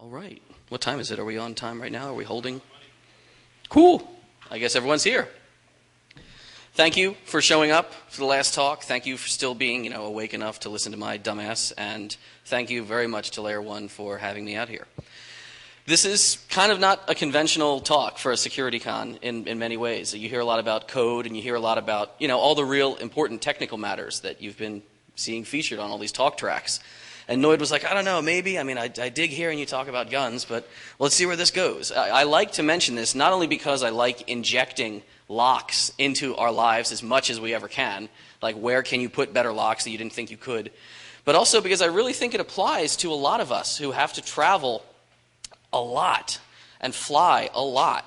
All right. What time is it? Are we on time right now? Are we holding? Cool. I guess everyone's here. Thank you for showing up for the last talk. Thank you for still being, awake enough to listen to my dumbass. And thank you very much to LayerOne for having me out here. This is kind of not a conventional talk for a security con in many ways. You hear a lot about code and you hear a lot about, all the real important technical matters that you've been seeing featured on all these talk tracks. And Noid was like, I don't know, maybe. I dig hearing you talk about guns, but let's see where this goes. I like to mention this not only because I like injecting locks into our lives as much as we ever can, like where can you put better locks that you didn't think you could, but also because I really think it applies to a lot of us who have to travel a lot and fly a lot.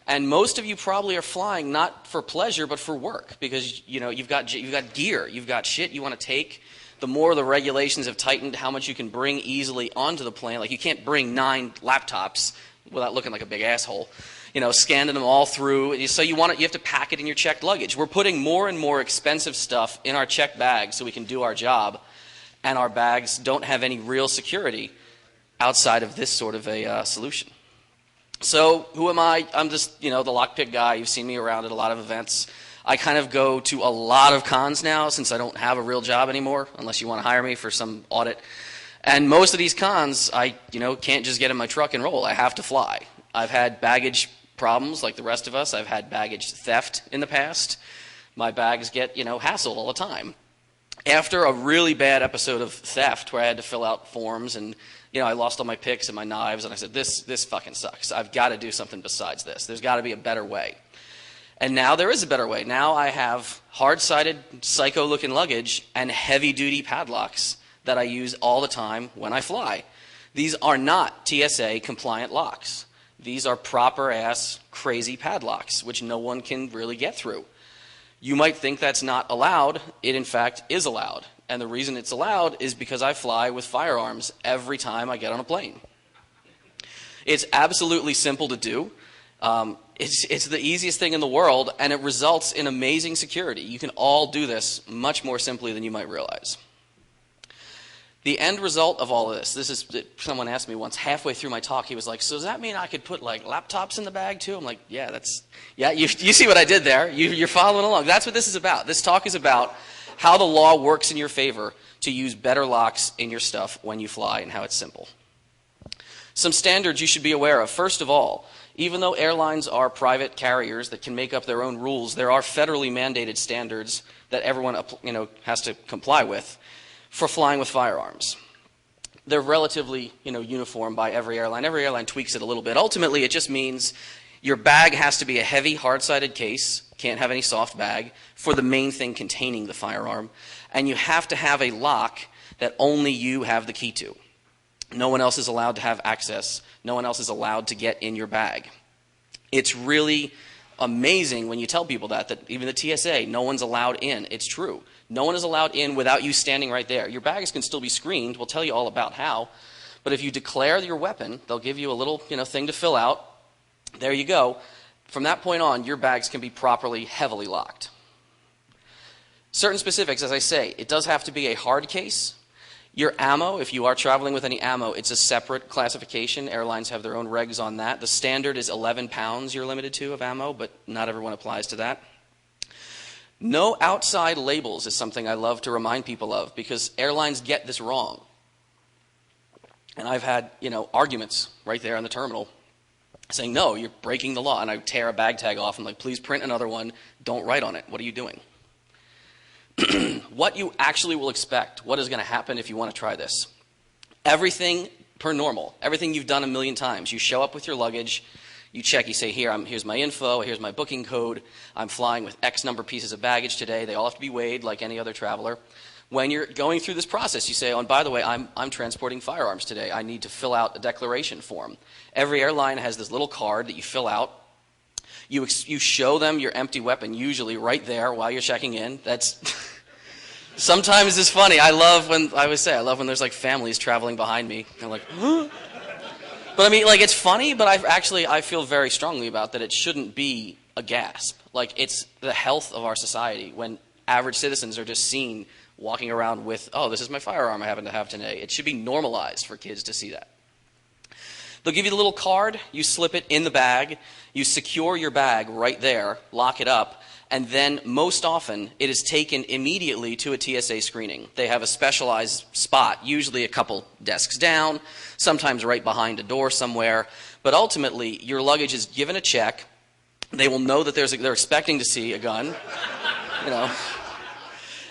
And most of you probably are flying not for pleasure but for work because you've got gear, you've got shit you want to take. The more the regulations have tightened how much you can bring easily onto the plane, like you can't bring 9 laptops without looking like a big asshole, scanning them all through. So you have to pack it in your checked luggage. We're putting more and more expensive stuff in our checked bags so we can do our job, and our bags don't have any real security outside of this sort of a solution. So who am I? I'm just, the lockpick guy. You've seen me around at a lot of events. I kind of go to a lot of cons now since I don't have a real job anymore, unless you want to hire me for some audit. And most of these cons, I can't just get in my truck and roll. I have to fly. I've had baggage problems like the rest of us. I've had baggage theft in the past. My bags get, hassled all the time. After a really bad episode of theft where I had to fill out forms and, I lost all my picks and my knives, and I said, this fucking sucks. I've got to do something besides this. There's got to be a better way. And now there is a better way. Now I have hard-sided, psycho-looking luggage and heavy-duty padlocks that I use all the time when I fly. These are not TSA-compliant locks. These are proper-ass, crazy padlocks, which no one can really get through. You might think that's not allowed. It, in fact, is allowed. And the reason it's allowed is because I fly with firearms every time I get on a plane. It's absolutely simple to do. It's the easiest thing in the world, and it results in amazing security. You can all do this much more simply than you might realize. The end result of all of this is, someone asked me once halfway through my talk, he was like, so does that mean I could put like laptops in the bag too? I'm like, yeah, you see what I did there. You're following along. That's what this is about. This talk is about how the law works in your favor to use better locks in your stuff when you fly and how it's simple. Some standards you should be aware of. First of all, even though airlines are private carriers that can make up their own rules, there are federally mandated standards that everyone has to comply with for flying with firearms. They're relatively uniform by every airline. Every airline tweaks it a little bit. Ultimately, it just means your bag has to be a heavy, hard-sided case, can't have any soft bag, for the main thing containing the firearm, and you have to have a lock that only you have the key to. No one else is allowed to have access. No one else is allowed to get in your bag. It's really amazing when you tell people that even the TSA, no one's allowed in. It's true. No one is allowed in without you standing right there. Your bags can still be screened. We'll tell you all about how. But if you declare your weapon, they'll give you a little thing to fill out. There you go. From that point on, your bags can be properly, heavily locked. Certain specifics, as I say, it does have to be a hard case. Your ammo, if you are traveling with any ammo, it's a separate classification. Airlines have their own regs on that. The standard is 11 pounds you're limited to of ammo, but not everyone applies to that. No outside labels is something I love to remind people of because airlines get this wrong. And I've had, arguments right there in the terminal saying, no, you're breaking the law. And I tear a bag tag off and like, please print another one. Don't write on it. What are you doing? What you actually will expect, what is going to happen if you want to try this. Everything per normal, everything you've done a million times. You show up with your luggage, you check, you say, here's my info, here's my booking code, I'm flying with X number of pieces of baggage today. They all have to be weighed like any other traveler. When you're going through this process, you say, oh, and by the way, I'm transporting firearms today. I need to fill out a declaration form. Every airline has this little card that you fill out. You show them your empty weapon, usually right there while you're checking in. That's sometimes it's funny. I love when there's like families traveling behind me. I'm like, huh? But it's funny, but I feel very strongly about that. It shouldn't be a gasp. It's the health of our society when average citizens are just seen walking around with, oh, this is my firearm I happen to have today. It should be normalized for kids to see that. They'll give you the little card, you slip it in the bag, you secure your bag right there, lock it up, and then most often it is taken immediately to a TSA screening. They have a specialized spot, usually a couple desks down, sometimes right behind a door somewhere, but ultimately your luggage is given a check. They will know that they're expecting to see a gun, you know.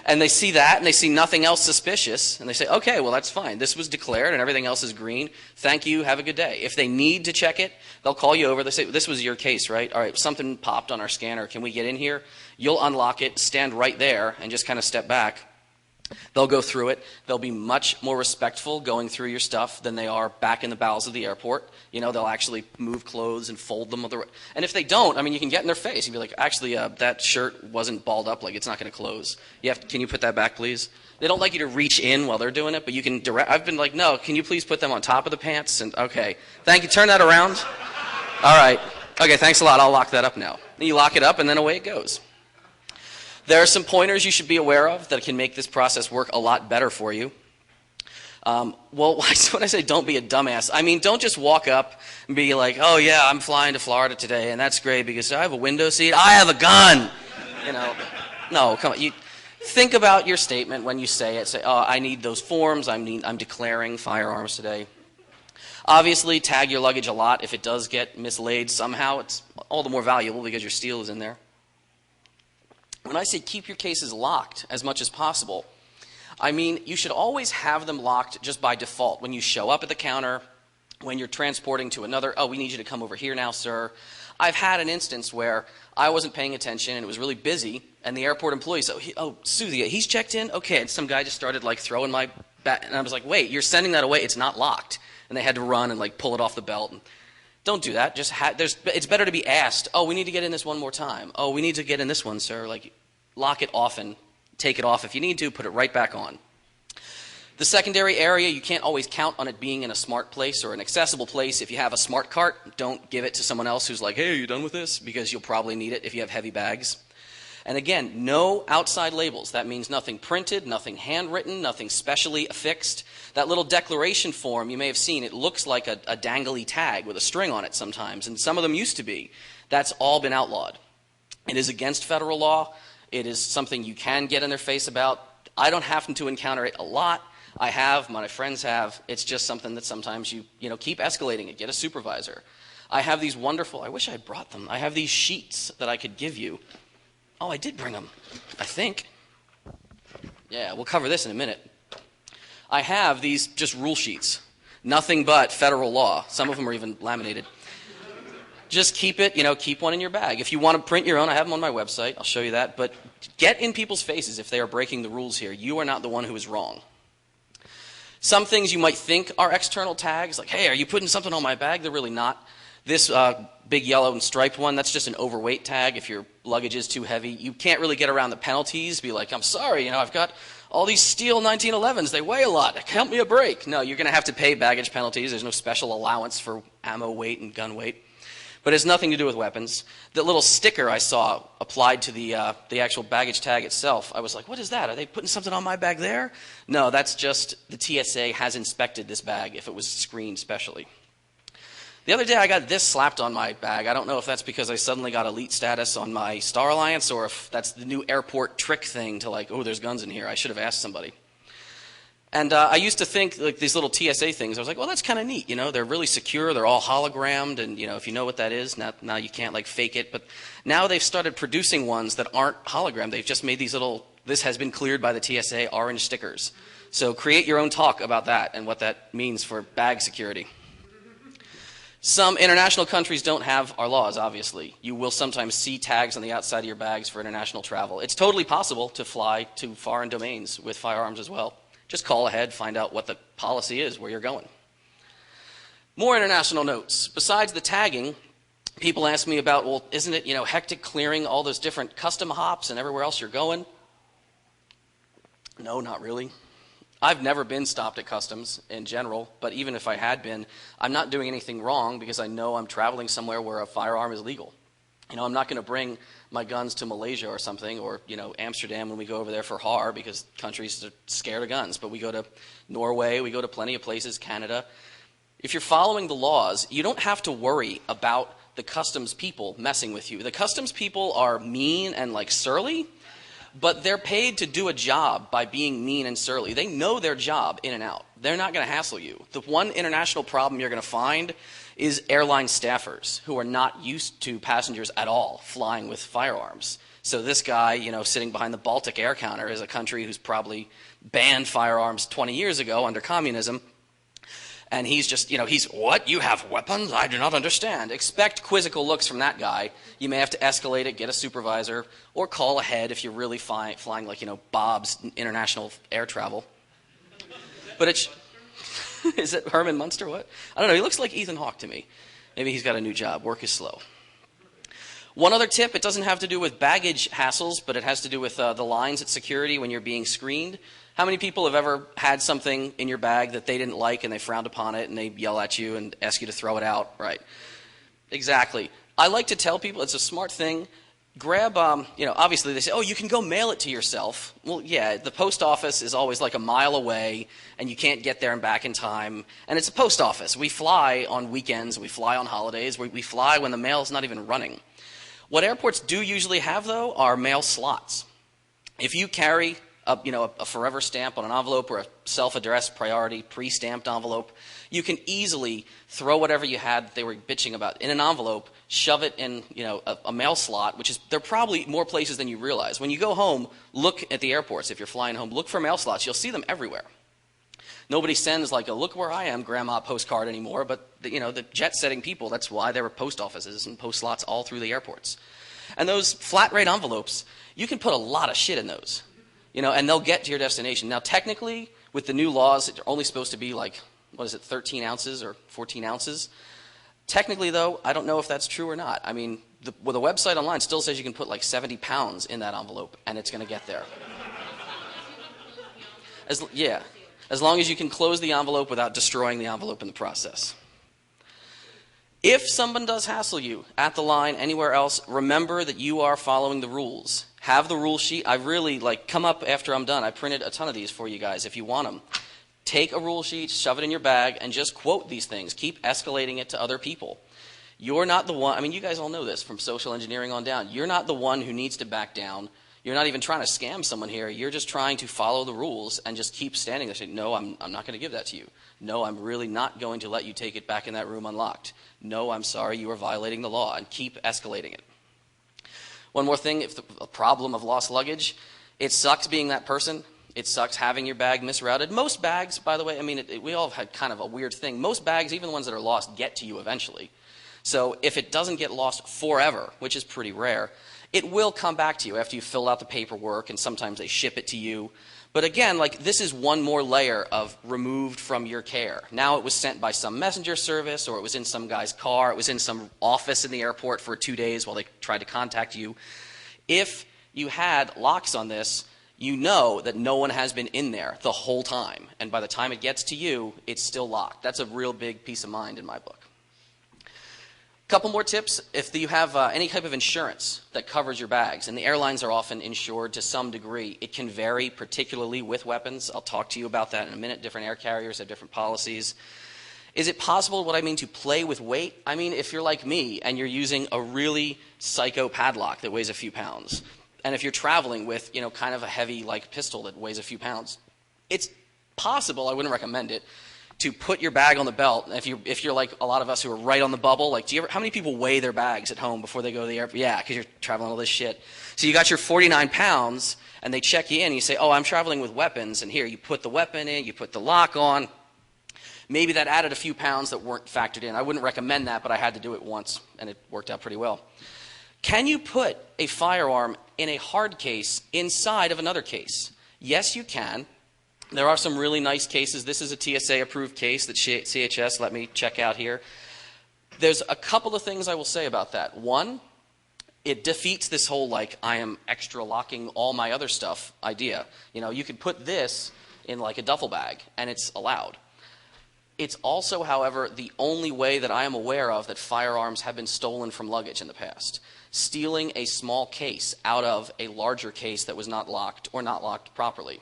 And they see that, and they see nothing else suspicious, and they say, okay, well, that's fine. This was declared, and everything else is green. Thank you. Have a good day. If they need to check it, they'll call you over. They say, this was your case, right? All right, something popped on our scanner. Can we get in here? You'll unlock it, stand right there, and just kind of step back. They'll go through it. They'll be much more respectful going through your stuff than they are back in the bowels of the airport. You know, they'll actually move clothes and fold them. And if they don't, I mean, you can get in their face. You'd be like, actually, that shirt wasn't balled up. Like, it's not going to close. Can you put that back, please? They don't like you to reach in while they're doing it, but you can direct. I've been like, no, can you please put them on top of the pants? And okay, thank you. Turn that around. All right. Okay, thanks a lot. I'll lock that up now. Then you lock it up, and then away it goes. There are some pointers you should be aware of that can make this process work a lot better for you. Well, when I say don't be a dumbass, I mean don't just walk up and be like, oh yeah, I'm flying to Florida today, and that's great because I have a window seat. I have a gun. You know, no, come on. You think about your statement when you say it. Say, oh, I need those forms. I'm declaring firearms today. Obviously, tag your luggage a lot. If it does get mislaid somehow, it's all the more valuable because your steel is in there. When I say keep your cases locked as much as possible, I mean you should always have them locked just by default. When you show up at the counter, when you're transporting to another, oh, we need you to come over here now, sir. I've had an instance where I wasn't paying attention and it was really busy, and the airport employee said, oh, Susie, he's checked in? Okay, and some guy just started like throwing my bat, and I was like, wait, you're sending that away, it's not locked. And they had to run and like pull it off the belt. And don't do that. It's better to be asked, oh, we need to get in this one more time. Oh, we need to get in this one, sir. Like, lock it often. Take it off if you need to. Put it right back on. The secondary area, you can't always count on it being in a smart place or an accessible place. If you have a smart cart, don't give it to someone else who's like, hey, are you done with this? Because you'll probably need it if you have heavy bags. And again, no outside labels. That means nothing printed, nothing handwritten, nothing specially affixed. That little declaration form you may have seen, it looks like a dangly tag with a string on it sometimes, and some of them used to be. That's all been outlawed. It is against federal law. It is something you can get in their face about. I don't happen to encounter it a lot. I have, my friends have. It's just something that sometimes you keep escalating it. Get a supervisor. I have these wonderful, I wish I brought them. I have these sheets that I could give you. Oh, I did bring them, I think. Yeah, we'll cover this in a minute. I have these just rule sheets. Nothing but federal law. Some of them are even laminated. Just keep it, keep one in your bag. If you want to print your own, I have them on my website. I'll show you that. But get in people's faces if they are breaking the rules here. You are not the one who is wrong. Some things you might think are external tags, like, hey, are you putting something on my bag? They're really not. This big yellow and striped one, that's just an overweight tag. If your luggage is too heavy, you can't really get around the penalties. Be like, I'm sorry, I've got all these steel 1911s. They weigh a lot. Count me a break. No, you're going to have to pay baggage penalties. There's no special allowance for ammo weight and gun weight. But it has nothing to do with weapons. The little sticker I saw applied to the actual baggage tag itself, I was like, what is that? Are they putting something on my bag there? No, that's just the TSA has inspected this bag if it was screened specially. The other day I got this slapped on my bag. I don't know if that's because I suddenly got elite status on my Star Alliance or if that's the new airport trick thing to like, oh, there's guns in here. I should have asked somebody. And I used to think like these little TSA things, I was like, well, that's kind of neat. They're really secure. They're all hologrammed. And, if you know what that is, now you can't like fake it. But now they've started producing ones that aren't hologrammed. They've just made these little, this has been cleared by the TSA, orange stickers. So create your own talk about that and what that means for bag security. Some international countries don't have our laws, obviously. You will sometimes see tags on the outside of your bags for international travel. It's totally possible to fly to foreign domains with firearms as well. Just call ahead, find out what the policy is, where you're going. More international notes. Besides the tagging, people ask me about, well, isn't it, hectic clearing all those different custom hops and everywhere else you're going? No, not really. I've never been stopped at customs in general, but even if I had been, I'm not doing anything wrong because I know I'm traveling somewhere where a firearm is legal. I'm not going to bring my guns to Malaysia or something, or Amsterdam when we go over there for HAR because countries are scared of guns. But we go to Norway, we go to plenty of places, Canada. If you're following the laws, you don't have to worry about the customs people messing with you. The customs people are mean and like surly, but they're paid to do a job by being mean and surly. They know their job in and out. They're not going to hassle you. The one international problem you're going to find is airline staffers who are not used to passengers at all flying with firearms. So this guy, you know, sitting behind the Baltic air counter is a country who's probably banned firearms 20 years ago under communism. And he's just, you know, he's, what? You have weapons? I do not understand. Expect quizzical looks from that guy. You may have to escalate it, get a supervisor, or call ahead if you're really flying like, you know, Bob's International Air Travel. But it's, is it Herman Munster? What? I don't know. He looks like Ethan Hawke to me. Maybe he's got a new job. Work is slow. One other tip, it doesn't have to do with baggage hassles, but it has to do with the lines at security when you're being screened. How many people have ever had something in your bag that they didn't like and they frowned upon it and they yell at you and ask you to throw it out? Right. Exactly. I like to tell people it's a smart thing. Grab, you know, obviously they say, oh, you can go mail it to yourself. Well, yeah, the post office is always like a mile away and you can't get there and back in time. And it's a post office. We fly on weekends, we fly on holidays, we fly when the mail is not even running. What airports do usually have, though, are mail slots. If you carry a forever stamp on an envelope or a self-addressed priority pre-stamped envelope, you can easily throw whatever you had that they were bitching about in an envelope, shove it in, you know, a mail slot, which is, there are probably more places than you realize. When you go home, look at the airports. If you're flying home, look for mail slots. You'll see them everywhere. Nobody sends like a look where I am grandma postcard anymore, but the jet-setting people, that's why there were post offices and post slots all through the airports. And those flat rate envelopes, you can put a lot of shit in those. And they'll get to your destination. Now, technically, with the new laws, they're only supposed to be like, 13 ounces or 14 ounces? Technically, though, I don't know if that's true or not. I mean, the website online still says you can put like 70 pounds in that envelope, and it's going to get there. As long as you can close the envelope without destroying the envelope in the process. If someone does hassle you at the line, anywhere else, remember that you are following the rules. Have the rule sheet. I really, come up after I'm done. I printed a ton of these for you guys if you want them. Take a rule sheet, shove it in your bag, and just quote these things. Keep escalating it to other people. You're not the one, you guys all know this from social engineering on down. You're not the one who needs to back down. You're not even trying to scam someone here. You're just trying to follow the rules and just keep standing there saying, no, I'm not going to give that to you. No, I'm really not going to let you take it back in that room unlocked. No, I'm sorry, you are violating the law, and keep escalating it. One more thing, if a problem of lost luggage, it sucks being that person. It sucks having your bag misrouted. Most bags, by the way, we all have had kind of a weird thing. Most bags, even the ones that are lost, get to you eventually. So if it doesn't get lost forever, which is pretty rare, it will come back to you after you fill out the paperwork, and sometimes they ship it to you. But again, this is one more layer of removed from your care. Now it was sent by some messenger service, or it was in some guy's car, it was in some office in the airport for 2 days while they tried to contact you. If you had locks on this, you know that no one has been in there the whole time. And by the time it gets to you, it's still locked. That's a real big peace of mind in my book. Couple more tips. If you have any type of insurance that covers your bags, and the airlines are often insured to some degree, it can vary, particularly with weapons. I'll talk to you about that in a minute. Different air carriers have different policies. Is it possible, to play with weight? If you're like me and you're using a really psycho padlock that weighs a few pounds, and if you're traveling with, kind of a heavy pistol that weighs a few pounds, it's possible, I wouldn't recommend it, to put your bag on the belt. If you're like a lot of us who are right on the bubble, how many people weigh their bags at home before they go to the airport? Yeah, because you're traveling all this shit. So you got your 49 pounds, and they check you in, and you say, oh, I'm traveling with weapons, and here, you put the weapon in, you put the lock on. Maybe that added a few pounds that weren't factored in. I wouldn't recommend that, but I had to do it once, and it worked out pretty well. Can you put a firearm in a hard case inside of another case? Yes, you can. There are some really nice cases. This is a TSA-approved case that CHS let me check out here. There's a couple of things I will say about that. One, it defeats this whole, I am extra locking all my other stuff idea. You could put this in a duffel bag, and it's allowed. It's also, however, the only way that I am aware of that firearms have been stolen from luggage in the past. Stealing a small case out of a larger case that was not locked or not locked properly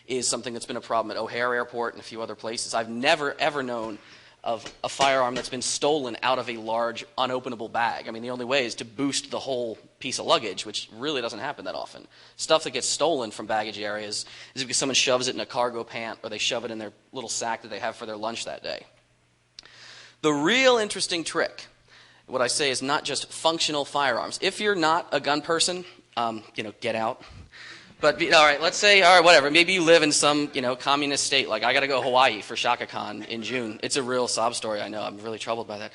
is something that's been a problem at O'Hare Airport and a few other places. I've never, ever known of a firearm that's been stolen out of a large unopenable bag. I mean, the only way is to boost the whole piece of luggage, which really doesn't happen that often. Stuff that gets stolen from baggage areas is because someone shoves it in a cargo pant or they shove it in their little sack that they have for their lunch that day. The real interesting trick, what I say, is not just functional firearms. If you're not a gun person, get out. But all right, let's say, all right, whatever. Maybe you live in some, communist state. Like I got to go to Hawaii for Shaka Khan in June. It's a real sob story. I know. I'm really troubled by that.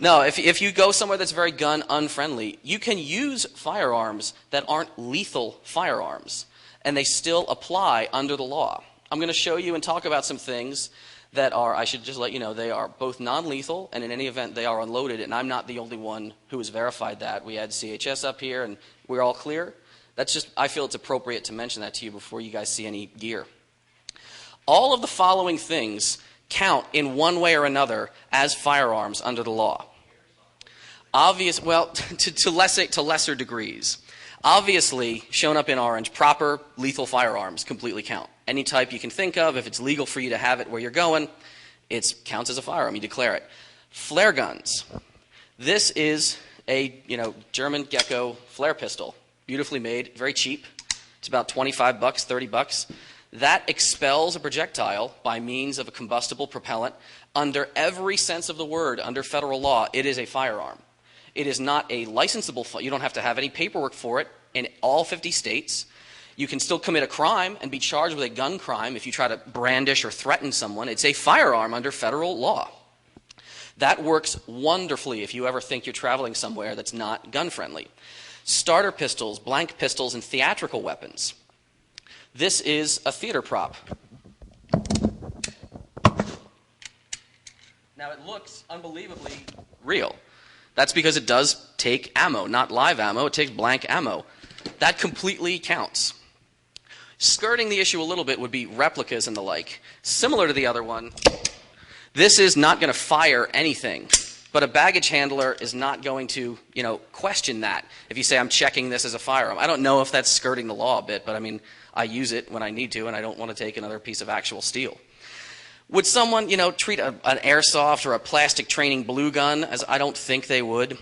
No, if you go somewhere that's very gun unfriendly, you can use firearms that aren't lethal firearms, and they still apply under the law. I'm going to show you and talk about some things that are, I should just let you know, they are both non-lethal, and in any event, they are unloaded, and I'm not the only one who has verified that. We had CHS up here, and we're all clear. That's just, I feel it's appropriate to mention that to you before you guys see any gear. All of the following things count in one way or another as firearms under the law. To lesser degrees. Obviously, shown up in orange, proper lethal firearms completely count. Any type you can think of, if it's legal for you to have it where you're going, it counts as a firearm. You declare it. Flare guns. This is a German Gecko flare pistol. Beautifully made, very cheap. It's about $25, $30. That expels a projectile by means of a combustible propellant. Under every sense of the word, under federal law, it is a firearm. It is not a licensable, you don't have to have any paperwork for it in all 50 states. You can still commit a crime and be charged with a gun crime if you try to brandish or threaten someone. It's a firearm under federal law. That works wonderfully if you ever think you're traveling somewhere that's not gun-friendly. Starter pistols, blank pistols, and theatrical weapons. This is a theater prop. Now it looks unbelievably real. That's because it does take ammo, not live ammo. It takes blank ammo. That completely counts. Skirting the issue a little bit would be replicas and the like. Similar to the other one, this is not going to fire anything. But a baggage handler is not going to, question that. If you say, I'm checking this as a firearm. I don't know if that's skirting the law a bit, but I mean, I use it when I need to, and I don't want to take another piece of actual steel. Would someone, treat an airsoft or a plastic training blue gun as I don't think they would?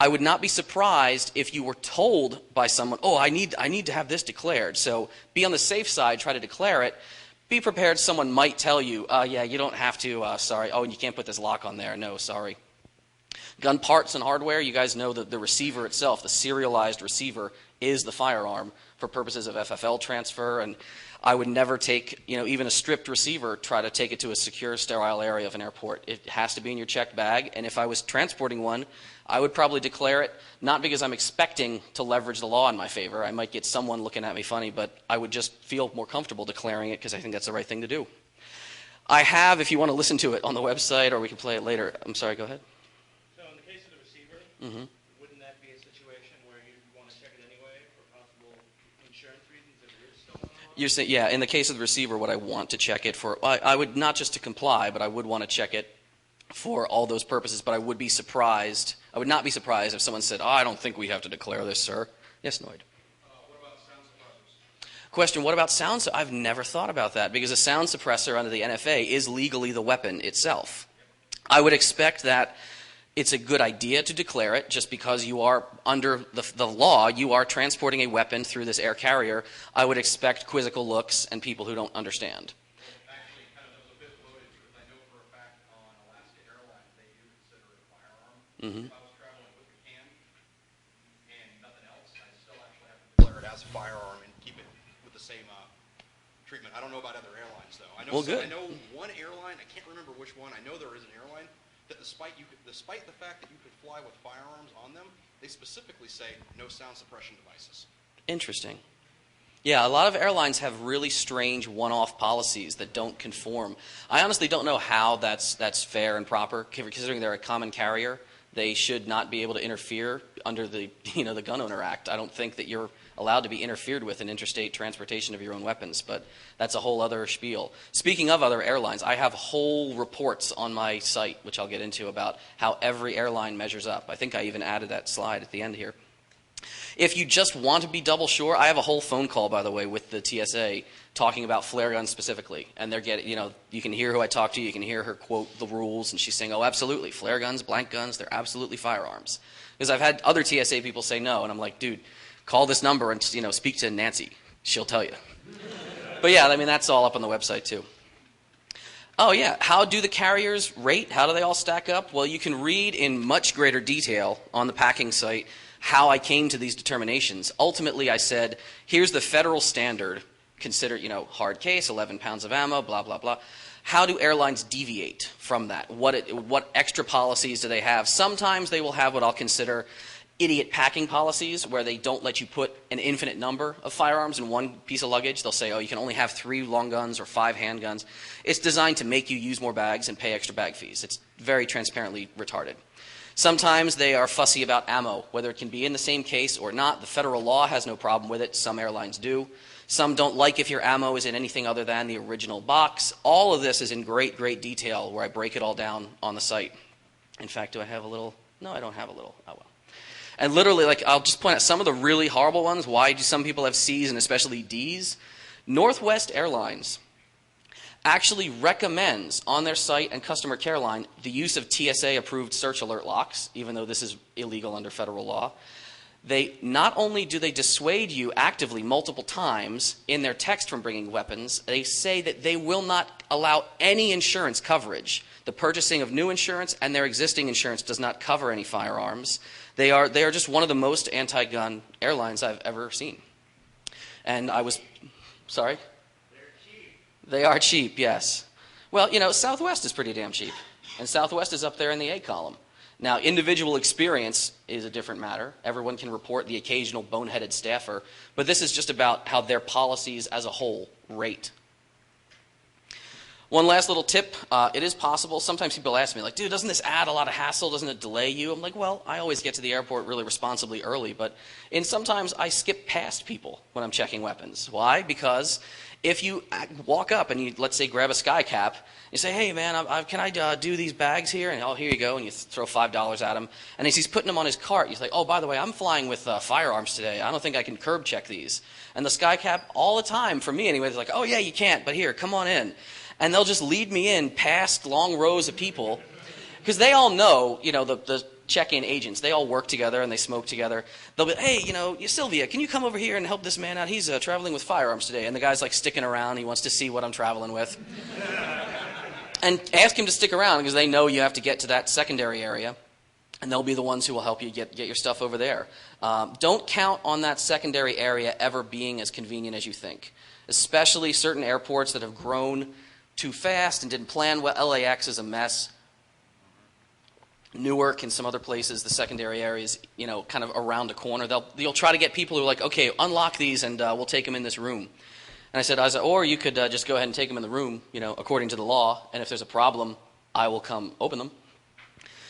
I would not be surprised if you were told by someone, oh, I need to have this declared. So be on the safe side, try to declare it. Be prepared, someone might tell you, yeah, you don't have to, sorry. Oh, you can't put this lock on there. No, sorry. Gun parts and hardware, you guys know that the receiver itself, the serialized receiver, is the firearm for purposes of FFL transfer. And I would never take, even a stripped receiver, try to take it to a secure, sterile area of an airport. It has to be in your checked bag. And if I was transporting one, I would probably declare it, not because I'm expecting to leverage the law in my favor. I might get someone looking at me funny, but I would just feel more comfortable declaring it because I think that's the right thing to do. I have, if you want to listen to it, on the website, or we can play it later. I'm sorry, go ahead. So in the case of the receiver, wouldn't that be a situation where you'd want to check it anyway for possible insurance reasons if it is stolen? You're saying, yeah, in the case of the receiver, would I want to check it for, I would not just to comply, but I would want to check it for all those purposes, but I would be surprised. I would not be surprised if someone said, I don't think we have to declare this, sir. Yes, Noid. What about sound suppressors? Question, what about sound? I've never thought about that because a sound suppressor under the NFA is legally the weapon itself. I would expect that it's a good idea to declare it just because you are under the law, you are transporting a weapon through this air carrier. I would expect quizzical looks and people who don't understand. Actually, kind of a bit loaded because I know for a fact on Alaska Airlines they do consider it a firearm. If I was traveling with a can and nothing else, I still actually have to declare it as a firearm and keep it with the same treatment. I don't know about other airlines though. I know I know one airline, I can't remember which one. I know there is an airline that despite the fact that you could fly with firearms on them, they specifically say no sound suppression devices. Interesting. Yeah, a lot of airlines have really strange one-off policies that don't conform. I honestly don't know how that's fair and proper, considering they're a common carrier. They should not be able to interfere under the the Gun Owner Act. I don't think that you're allowed to be interfered with in interstate transportation of your own weapons, but that's a whole other spiel. Speaking of other airlines, I have whole reports on my site, which I'll get into, about how every airline measures up. I think I even added that slide at the end here. If you just want to be double sure, I have a whole phone call, by the way, with the TSA talking about flare guns specifically. And they're getting, you can hear who I talk to, you can hear her quote the rules, and she's saying, oh, absolutely, flare guns, blank guns, they're absolutely firearms. Because I've had other TSA people say no, and I'm like, dude, call this number and speak to Nancy. She'll tell you. But yeah, I mean, that's all up on the website too. Oh yeah, how do the carriers rate? How do they all stack up? Well, you can read in much greater detail on the packing site how I came to these determinations. Ultimately, I said, here's the federal standard. Consider, hard case, 11 pounds of ammo, blah, blah, blah. How do airlines deviate from that? What extra policies do they have? Sometimes they will have what I'll consider idiot packing policies where they don't let you put an infinite number of firearms in one piece of luggage. They'll say, oh, you can only have 3 long guns or 5 handguns. It's designed to make you use more bags and pay extra bag fees. It's very transparently retarded. Sometimes they are fussy about ammo, whether it can be in the same case or not. The federal law has no problem with it. Some airlines do. Some don't like if your ammo is in anything other than the original box. All of this is in great, great detail where I break it all down on the site. In fact, do I have a little? No, I don't have a little. Oh, well. And literally, I'll just point out some of the really horrible ones. Why do some people have C's and especially D's? Northwest Airlines actually recommends on their site and customer care line the use of TSA-approved search alert locks, even though this is illegal under federal law. They not only do they dissuade you actively multiple times in their text from bringing weapons, they say that they will not allow any insurance coverage. The purchasing of new insurance and their existing insurance does not cover any firearms. They are just one of the most anti-gun airlines I've ever seen. And I was, sorry? They're cheap. They are cheap, yes. Well, Southwest is pretty damn cheap. And Southwest is up there in the A column. Now, individual experience is a different matter. Everyone can report the occasional boneheaded staffer. But this is just about how their policies as a whole rate. One last little tip, it is possible, sometimes people ask me, like, dude, doesn't this add a lot of hassle? Doesn't it delay you? I'm like, well, I always get to the airport really responsibly early, but sometimes I skip past people when I'm checking weapons. Why? Because if you walk up and you, let's say, grab a sky cap, you say, hey, man, can I do these bags here? And, oh, here you go, and you throw $5 at him. And as he's putting them on his cart, you say, oh, by the way, I'm flying with firearms today. I don't think I can curb check these. And the sky cap, all the time, for me anyway, they're like, oh, yeah, you can't, but here, come on in. And they'll just lead me in past long rows of people because they all know, the check-in agents. They all work together and they smoke together. They'll be, hey, Sylvia, can you come over here and help this man out? He's traveling with firearms today. And the guy's like sticking around. He wants to see what I'm traveling with. And ask him to stick around because they know you have to get to that secondary area. And they'll be the ones who will help you get your stuff over there. Don't count on that secondary area ever being as convenient as you think, especially certain airports that have grown too fast and didn't plan well. LAX is a mess. Newark and some other places, the secondary areas, kind of around the corner. You'll try to get people who are like, okay, unlock these and we'll take them in this room. And I said, or you could just go ahead and take them in the room, according to the law. And if there's a problem, I will come open them.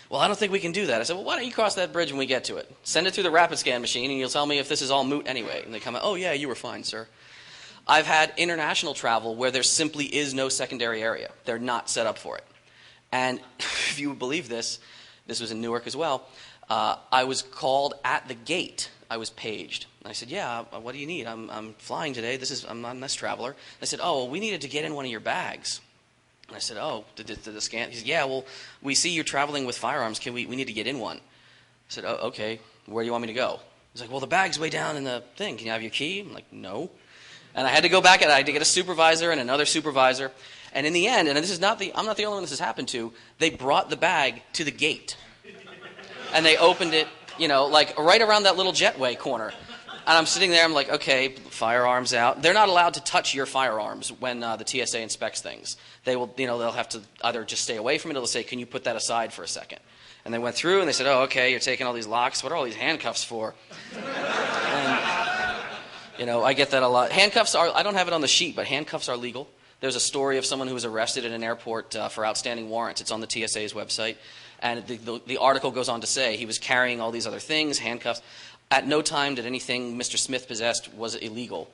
Well, I don't think we can do that. I said, well, why don't you cross that bridge when we get to it? Send it through the rapid scan machine and you'll tell me if this is all moot anyway. And they come out, oh yeah, you were fine, sir. I've had international travel where there simply is no secondary area. They're not set up for it. And if you would believe this was in Newark as well, I was called at the gate. I was paged. And I said, yeah, what do you need? I'm flying today. I'm not this traveler. I said, oh, well, we needed to get in one of your bags. And I said, oh, did the scan? He said, yeah, well, we see you're traveling with firearms. We need to get in one. I said, oh, okay, where do you want me to go? He's like, well, the bag's way down in the thing. Can you have your key? I'm like, no. And I had to go back and I had to get a supervisor and another supervisor. And in the end, and I'm not the only one this has happened to, they brought the bag to the gate. And they opened it, like right around that little jetway corner. And I'm sitting there, I'm like, okay, firearms out. They're not allowed to touch your firearms when the TSA inspects things. They'll have to either just stay away from it or they'll say, can you put that aside for a second? And they went through and they said, oh, okay, you're taking all these locks. What are all these handcuffs for? And, I get that a lot. Handcuffs I don't have it on the sheet, but handcuffs are legal. There's a story of someone who was arrested at an airport for outstanding warrants. It's on the TSA's website. And the article goes on to say he was carrying all these other things, handcuffs. At no time did anything Mr. Smith possessed was illegal.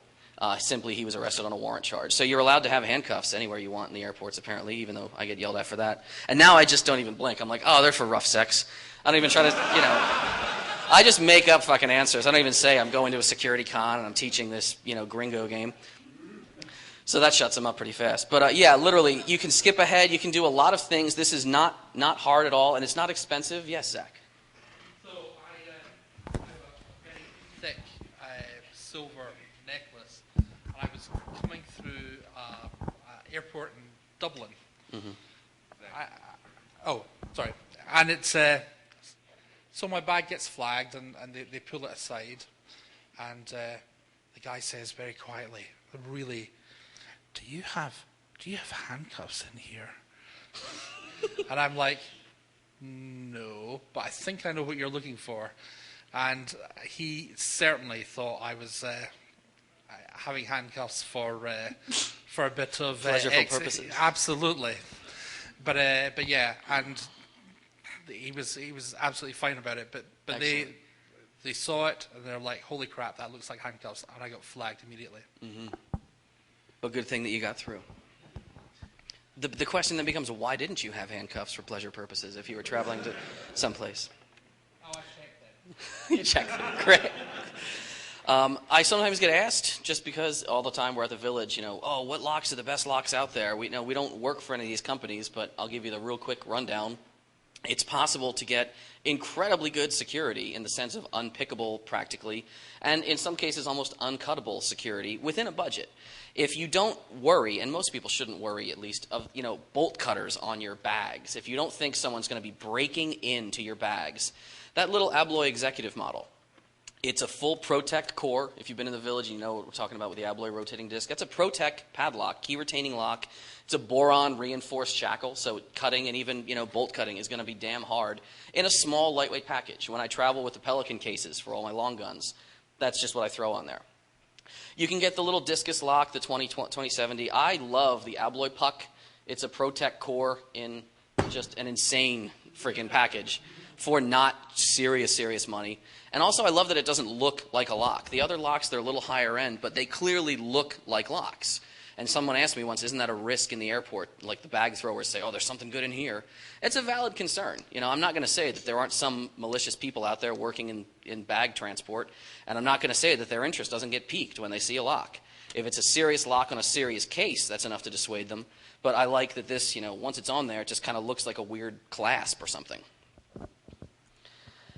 Simply he was arrested on a warrant charge. So you're allowed to have handcuffs anywhere you want in the airports, apparently, even though I get yelled at for that. And now I just don't even blink. I'm like, oh, they're for rough sex. I don't even try to, I just make up fucking answers. I don't even say I'm going to a security con and I'm teaching this, gringo game. So that shuts them up pretty fast. But yeah, literally, you can skip ahead. You can do a lot of things. This is not hard at all, and it's not expensive. Yes, Zach. So I have a very thick silver necklace, and I was coming through airport in Dublin. Mm-hmm. Sorry. And it's so my bag gets flagged, and they pull it aside, and the guy says very quietly, really, do you have handcuffs in here? And I'm like, no, but I think I know what you're looking for. And he certainly thought I was having handcuffs for a bit of pleasurable purposes. Absolutely, but yeah, and he was absolutely fine about it. But they saw it and they're like, holy crap, that looks like handcuffs, and I got flagged immediately. Mm-hmm. But good thing that you got through. The question then becomes, why didn't you have handcuffs for pleasure purposes if you were traveling to someplace? Oh, I checked it. You checked them. Great. I sometimes get asked, just because all the time we're at the village, what locks are the best locks out there? We don't work for any of these companies, but I'll give you the real quick rundown. It's possible to get incredibly good security in the sense of unpickable practically, and in some cases almost uncuttable security within a budget. If you don't worry, and most people shouldn't worry at least, of bolt cutters on your bags, if you don't think someone's going to be breaking into your bags, that little Abloy executive model, it's a full Protect core. If you've been in the village, you know what we're talking about with the Abloy rotating disc. That's a Protect padlock, key retaining lock. It's a boron reinforced shackle, so cutting and even bolt cutting is going to be damn hard in a small lightweight package. When I travel with the Pelican cases for all my long guns, that's just what I throw on there. You can get the little discus lock, the 2070. I love the Abloy puck. It's a Protect core in just an insane freaking package for not serious money. And also I love that it doesn't look like a lock. The other locks, they're a little higher end, but they clearly look like locks. And someone asked me once, isn't that a risk in the airport? Like the bag throwers say, oh, there's something good in here. It's a valid concern. I'm not going to say that there aren't some malicious people out there working in bag transport, and I'm not going to say that their interest doesn't get piqued when they see a lock. If it's a serious lock on a serious case, that's enough to dissuade them. But I like that this, once it's on there, it just kind of looks like a weird clasp or something.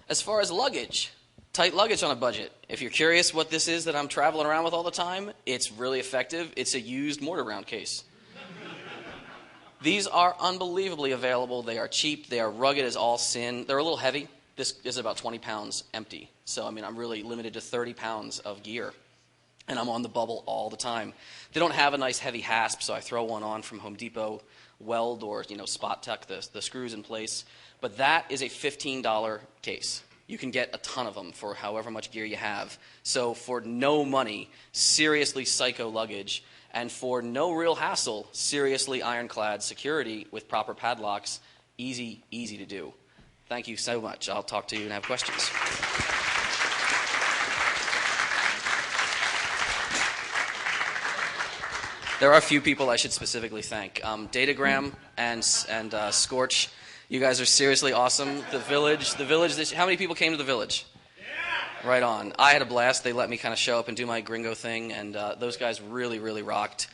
As far as luggage, tight luggage on a budget. If you're curious what this is that I'm traveling around with all the time, it's really effective. It's a used mortar round case. These are unbelievably available. They are cheap. They are rugged as all sin. They're a little heavy. This is about 20 pounds empty. So, I'm really limited to 30 pounds of gear. And I'm on the bubble all the time. They don't have a nice heavy hasp, so I throw one on from Home Depot, weld or, spot tuck the screws in place. But that is a $15 case. You can get a ton of them for however much gear you have. So for no money, seriously psycho luggage, and for no real hassle, seriously ironclad security with proper padlocks, easy to do. Thank you so much. I'll talk to you and have questions. There are a few people I should specifically thank. Datagram and Scorch. You guys are seriously awesome. The village. How many people came to the village? Yeah. Right on. I had a blast. They let me kind of show up and do my gringo thing, and those guys really rocked.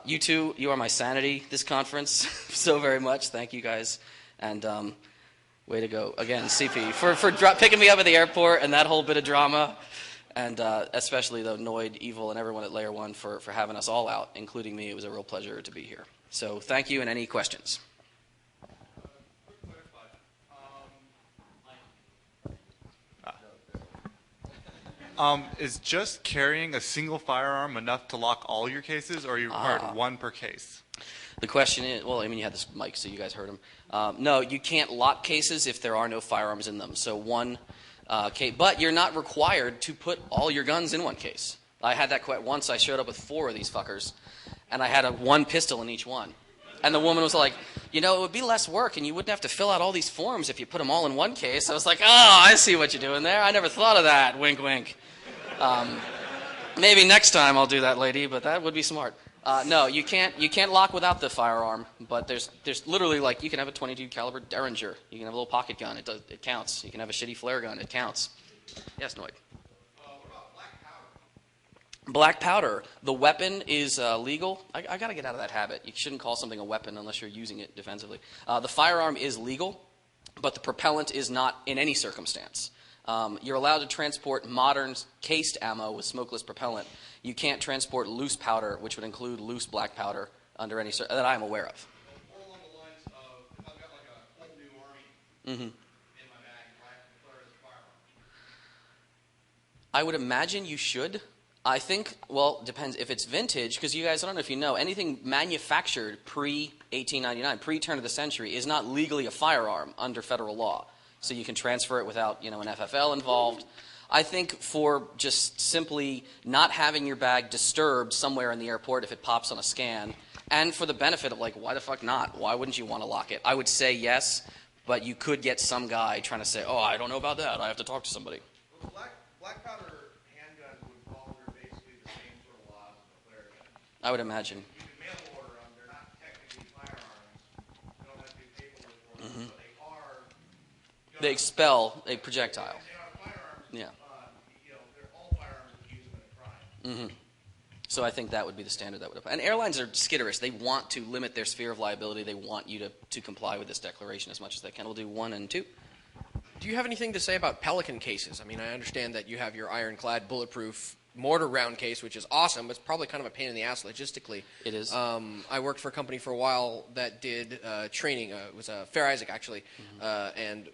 You two, you are my sanity this conference so very much. Thank you guys, and way to go again, CP, for picking me up at the airport and that whole bit of drama, and especially the Noid, Evil, and everyone at LayerOne for having us all out, including me. It was a real pleasure to be here. So thank you, and any questions? Is just carrying a single firearm enough to lock all your cases, or are you required one per case? The question is, you had this mic, so you guys heard him. No, you can't lock cases if there are no firearms in them. So one case, but you're not required to put all your guns in one case. I had that once. I showed up with 4 of these fuckers, and I had one pistol in each one. And the woman was like, it would be less work, and you wouldn't have to fill out all these forms if you put them all in one case. I was like, oh, I see what you're doing there. I never thought of that. Wink, wink. Maybe next time I'll do that, lady, but that would be smart. No, you can't lock without the firearm. But there's literally, like, you can have a 22 caliber Derringer. You can have a little pocket gun. It counts. You can have a shitty flare gun. It counts. Yes, Noid. What about black powder? Black powder. The weapon is legal. I got to get out of that habit. You shouldn't call something a weapon unless you're using it defensively. The firearm is legal, but the propellant is not in any circumstance. You're allowed to transport modern cased ammo with smokeless propellant. You can't transport loose powder, which would include loose black powder, under any that I am aware of. More along the lines of, if I've got like a whole new Army in my bag, do I have to declare it as a firearm? I would imagine you should. I think, well, depends if it's vintage, because you guys, I don't know if you know, anything manufactured pre-1899, pre-turn of the century, is not legally a firearm under federal law. So you can transfer it without, an FFL involved. I think for just simply not having your bag disturbed somewhere in the airport if it pops on a scan, and for the benefit of, like, why the fuck not? Why wouldn't you want to lock it? I would say yes, but you could get some guy trying to say, oh, I don't know about that. I have to talk to somebody. Well, black powder handguns would fall under basically the same sort of laws as a flare gun. I would imagine. You can mail order them. They're not technically firearms. You don't have to do paperwork for them, but they are. They expel a projectile. They are firearms. Yeah. They're all firearms that use them in a crime. So I think that would be the standard that would apply. And airlines are skitterish. They want to limit their sphere of liability. They want you to comply with this declaration as much as they can. We'll do 1 and 2. Do you have anything to say about Pelican cases? I mean, I understand that you have your ironclad bulletproof mortar round case, which is awesome, but it's probably kind of a pain in the ass logistically. It is. I worked for a company for a while that did training. It was Fair Isaac, actually, and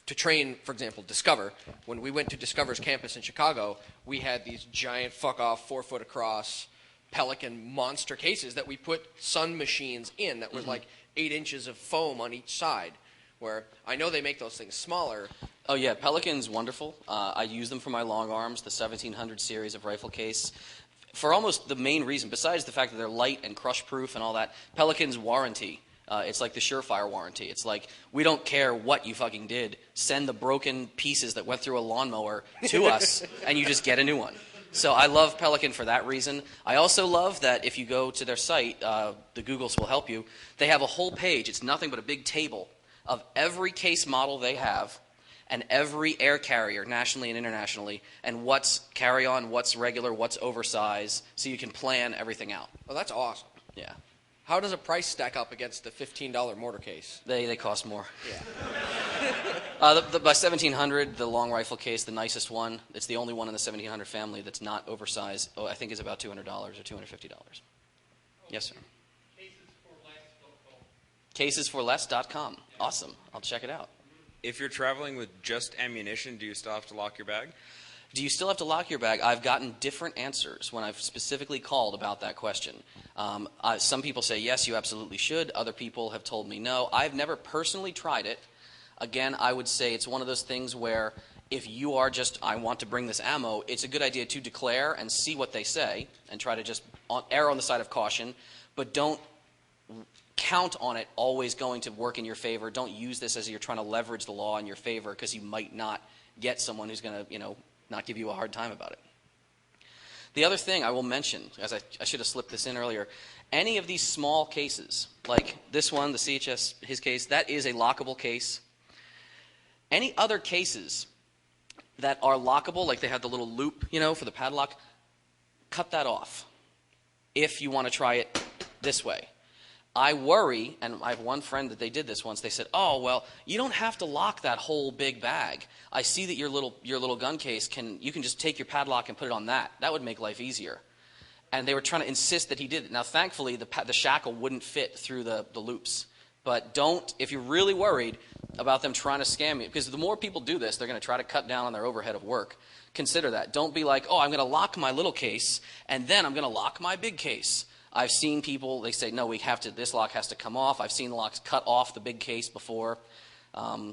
to train, for example, Discover. When we went to Discover's campus in Chicago, we had these giant fuck-off, 4-foot across Pelican monster cases that we put sun machines in that were like 8 inches of foam on each side, where I know they make those things smaller. Oh, yeah. Pelican's wonderful. I use them for my long arms, the 1700 series of rifle case. For almost the main reason, besides the fact that they're light and crush-proof and all that, Pelican's warranty. It's like the Surefire warranty. It's like, we don't care what you fucking did. Send the broken pieces that went through a lawnmower to us, and you just get a new one. So I love Pelican for that reason. I also love that if you go to their site, the Googles will help you, they have a whole page. It's nothing but a big table of every case model they have and every air carrier, nationally and internationally, and what's carry-on, what's regular, what's oversized, so you can plan everything out. Oh, that's awesome. Yeah. How does a price stack up against the $15 mortar case? They cost more. Yeah. The 1700, the long rifle case, the nicest one, it's the only one in the 1700 family that's not oversized. Oh, I think is about $200 or $250. Yes, sir. Casesforless.com. Awesome. I'll check it out. If you're traveling with just ammunition, do you still have to lock your bag? Do you still have to lock your bag? I've gotten different answers when I've specifically called about that question. Some people say, yes, you absolutely should. Other people have told me no. I've never personally tried it. Again, I would say it's one of those things where if you are just, I want to bring this ammo, it's a good idea to declare and see what they say and try to just err on the side of caution, but don't count on it always going to work in your favor. Don't use this as you're trying to leverage the law in your favor because you might not get someone who's going to, not give you a hard time about it. The other thing I will mention, as I should have slipped this in earlier, any of these small cases, like this one, the CHS, his case, that is a lockable case. Any other cases that are lockable, like they have the little loop, for the padlock, cut that off if you want to try it this way. I worry, and I have one friend that they did this once. They said, "Oh, well, you don't have to lock that whole big bag. I see that your little gun case you can just take your padlock and put it on that. That would make life easier." And they were trying to insist that he did it. Now, thankfully, the shackle wouldn't fit through the loops. But don't, if you're really worried about them trying to scam you, because the more people do this, they're going to try to cut down on their overhead of work. Consider that. Don't be like, "Oh, I'm going to lock my little case, and then I'm going to lock my big case." I've seen people, they say, no, this lock has to come off. I've seen the locks cut off the big case before.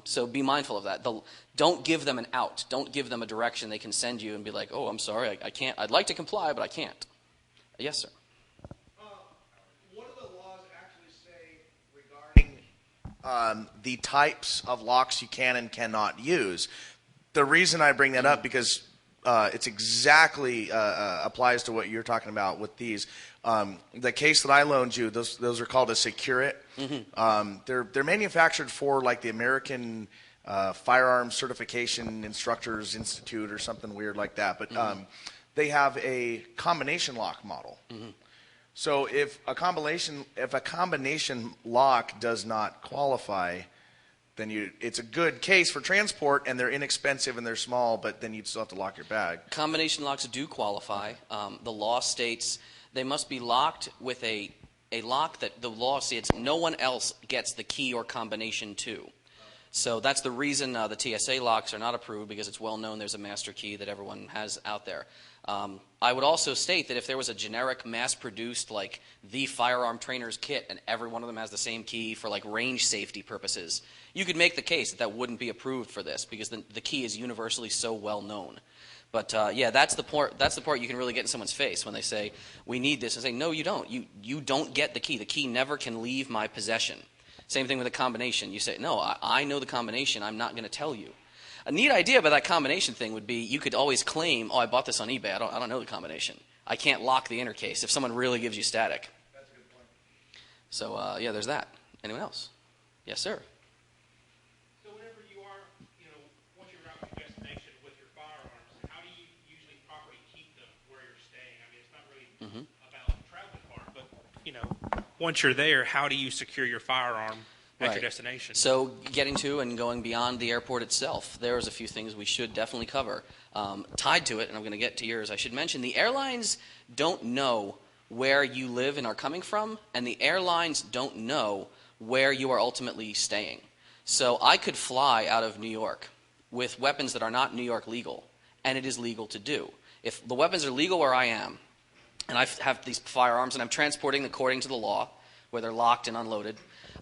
So be mindful of that. Don't give them an out. Don't give them a direction they can send you and be like, "Oh, I'm sorry, I can't. I'd like to comply, but I can't." Yes, sir. What do the laws actually say regarding the types of locks you can and cannot use? The reason I bring that up, because it's exactly applies to what you're talking about with these. The case that I loaned you, those are called a Securite. They're manufactured for like the American Firearms Certification Instructors Institute or something weird like that. But they have a combination lock model. So if a combination lock does not qualify, then it's a good case for transport, and they're inexpensive and they're small, but then you'd still have to lock your bag. Combination locks do qualify. The law states they must be locked with a lock that the law states no one else gets the key or combination to. So that's the reason the TSA locks are not approved, because it's well known there's a master key that everyone has out there. I would also state that if there was a generic mass-produced, like the firearm trainer's kit, and every one of them has the same key for like range safety purposes, you could make the case that that wouldn't be approved for this, because the key is universally so well known. But yeah, that's the part you can really get in someone's face when they say we need this, and say no, you don't. You don't get the key. The key never can leave my possession. Same thing with a combination. You say no, I know the combination. I'm not going to tell you. A neat idea about that combination thing would be you could always claim, oh, I bought this on eBay. I don't know the combination. I can't lock the inner case if someone really gives you static. That's a good point. So yeah, there's that. Anyone else? Yes, sir. So whenever you are, once you're out to your destination with your firearms, how do you usually properly keep them where you're staying? I mean, it's not really about the traveling part, but, once you're there, how do you secure your firearm at your destination? So getting to and going beyond the airport itself, there's a few things we should definitely cover. Tied to it, and I'm going to get to yours, I should mention the airlines don't know where you live and are coming from, and the airlines don't know where you are ultimately staying. So I could fly out of New York with weapons that are not New York legal, and it is legal to do. If the weapons are legal where I am, and I have these firearms and I'm transporting according to the law, where they're locked and unloaded,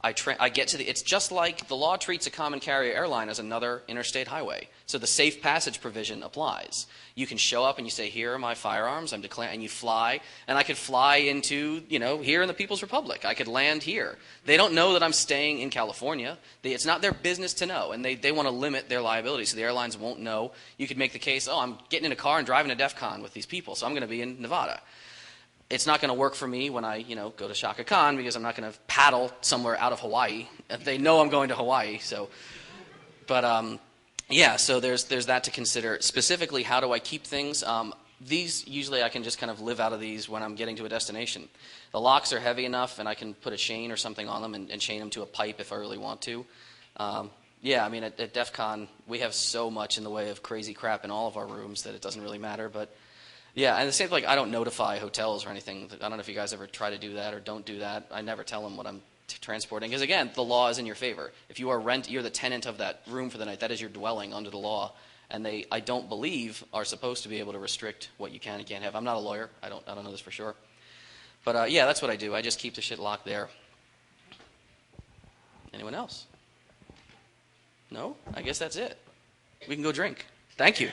I get to it's just like the law treats a common carrier airline as another interstate highway. So the safe passage provision applies. You can show up and you say, here are my firearms, I'm declaring, and you fly, and I could fly into, here in the People's Republic. I could land here. They don't know that I'm staying in California. It's not their business to know, and they want to limit their liability, so the airlines won't know. You could make the case, oh, I'm getting in a car and driving to DEF CON with these people, so I'm going to be in Nevada. It's not going to work for me when I, go to Shaka Khan, because I'm not going to paddle somewhere out of Hawaii. They know I'm going to Hawaii, so. But yeah, so there's that to consider. Specifically, how do I keep things? These usually I can just kind of live out of these when I'm getting to a destination. The locks are heavy enough, and I can put a chain or something on them and chain them to a pipe if I really want to. Yeah, I mean at DEF CON we have so much in the way of crazy crap in all of our rooms that it doesn't really matter, but. Yeah, and the same thing, I don't notify hotels or anything. I don't know if you guys ever try to do that or don't do that. I never tell them what I'm transporting, because again, the law is in your favor. If you are you're the tenant of that room for the night. That is your dwelling under the law, and I don't believe, are supposed to be able to restrict what you can and can't have. I'm not a lawyer. I don't know this for sure, but yeah, that's what I do. I just keep the shit locked there. Anyone else? No? I guess that's it. We can go drink. Thank you.